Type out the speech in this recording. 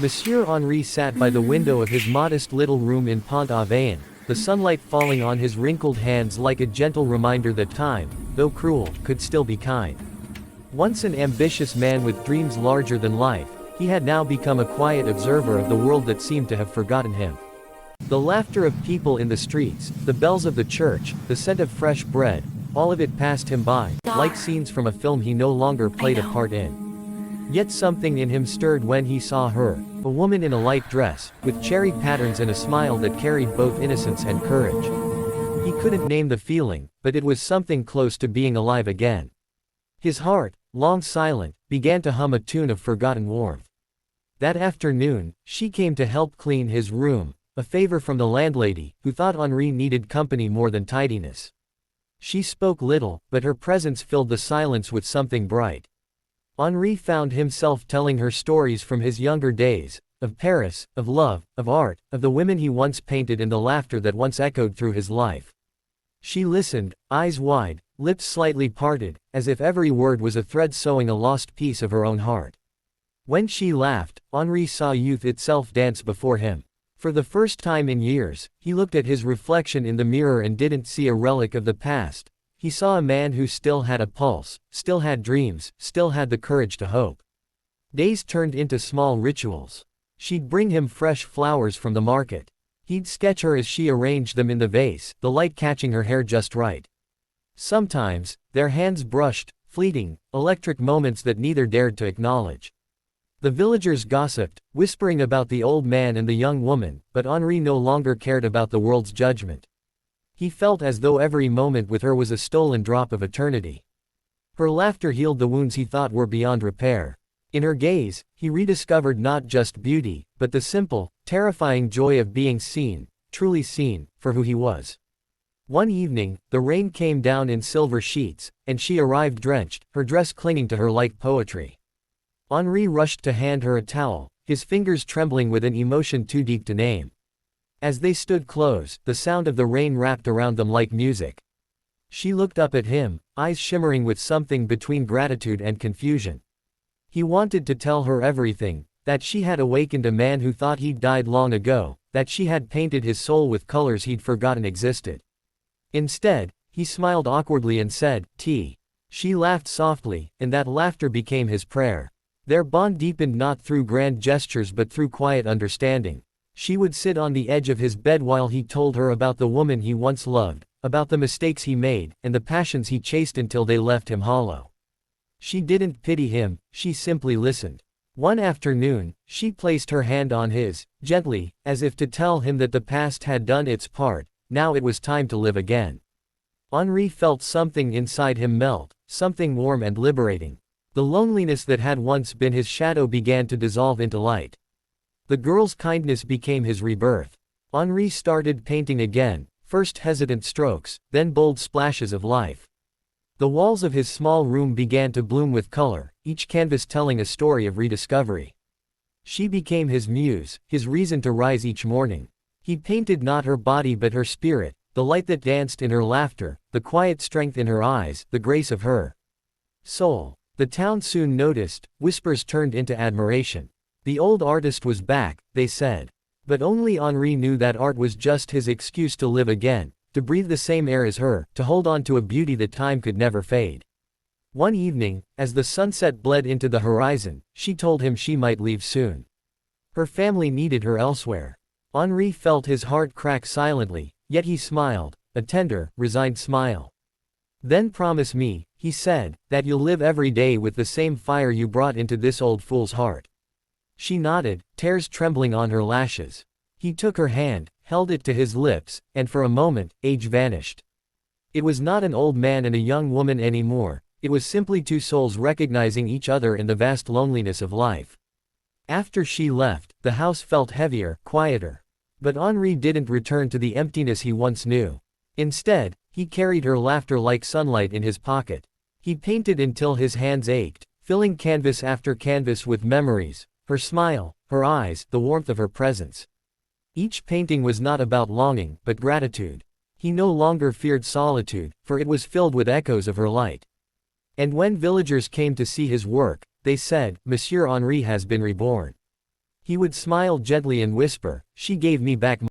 Monsieur Henri sat by the window of his modest little room in Pont-Aven, the sunlight falling on his wrinkled hands like a gentle reminder that time, though cruel, could still be kind. Once an ambitious man with dreams larger than life, he had now become a quiet observer of the world that seemed to have forgotten him. The laughter of people in the streets, the bells of the church, the scent of fresh bread, all of it passed him by, like scenes from a film he no longer played a part in. Yet something in him stirred when he saw her, a woman in a light dress, with cherry patterns and a smile that carried both innocence and courage. He couldn't name the feeling, but it was something close to being alive again. His heart, long silent, began to hum a tune of forgotten warmth. That afternoon, she came to help clean his room, a favor from the landlady, who thought Henri needed company more than tidiness. She spoke little, but her presence filled the silence with something bright. Henri found himself telling her stories from his younger days, of Paris, of love, of art, of the women he once painted and the laughter that once echoed through his life. She listened, eyes wide, lips slightly parted, as if every word was a thread sewing a lost piece of her own heart. When she laughed, Henri saw youth itself dance before him. For the first time in years, he looked at his reflection in the mirror and didn't see a relic of the past. He saw a man who still had a pulse, still had dreams, still had the courage to hope. Days turned into small rituals. She'd bring him fresh flowers from the market. He'd sketch her as she arranged them in the vase, the light catching her hair just right. Sometimes, their hands brushed, fleeting, electric moments that neither dared to acknowledge. The villagers gossiped, whispering about the old man and the young woman, but Henri no longer cared about the world's judgment. He felt as though every moment with her was a stolen drop of eternity. Her laughter healed the wounds he thought were beyond repair. In her gaze, he rediscovered not just beauty, but the simple, terrifying joy of being seen, truly seen, for who he was. One evening, the rain came down in silver sheets, and she arrived drenched, her dress clinging to her like poetry. Henri rushed to hand her a towel, his fingers trembling with an emotion too deep to name. As they stood close, the sound of the rain wrapped around them like music. She looked up at him, eyes shimmering with something between gratitude and confusion. He wanted to tell her everything, that she had awakened a man who thought he'd died long ago, that she had painted his soul with colors he'd forgotten existed. Instead, he smiled awkwardly and said, "Tea." She laughed softly, and that laughter became his prayer. Their bond deepened not through grand gestures but through quiet understanding. She would sit on the edge of his bed while he told her about the woman he once loved, about the mistakes he made, and the passions he chased until they left him hollow. She didn't pity him, she simply listened. One afternoon, she placed her hand on his, gently, as if to tell him that the past had done its part, now it was time to live again. Henri felt something inside him melt, something warm and liberating. The loneliness that had once been his shadow began to dissolve into light. The girl's kindness became his rebirth. Henri started painting again, first hesitant strokes, then bold splashes of life. The walls of his small room began to bloom with color, each canvas telling a story of rediscovery. She became his muse, his reason to rise each morning. He painted not her body but her spirit, the light that danced in her laughter, the quiet strength in her eyes, the grace of her soul. The town soon noticed, whispers turned into admiration. The old artist was back, they said. But only Henri knew that art was just his excuse to live again, to breathe the same air as her, to hold on to a beauty that time could never fade. One evening, as the sunset bled into the horizon, she told him she might leave soon. Her family needed her elsewhere. Henri felt his heart crack silently, yet he smiled, a tender, resigned smile. "Then promise me," he said, "that you'll live every day with the same fire you brought into this old fool's heart." She nodded, tears trembling on her lashes. He took her hand, held it to his lips, and for a moment, age vanished. It was not an old man and a young woman anymore, it was simply two souls recognizing each other in the vast loneliness of life. After she left, the house felt heavier, quieter. But Henri didn't return to the emptiness he once knew. Instead, he carried her laughter like sunlight in his pocket. He painted until his hands ached, filling canvas after canvas with memories, her smile, her eyes, the warmth of her presence. Each painting was not about longing, but gratitude. He no longer feared solitude, for it was filled with echoes of her light. And when villagers came to see his work, they said, "Monsieur Henri has been reborn." He would smile gently and whisper, "She gave me back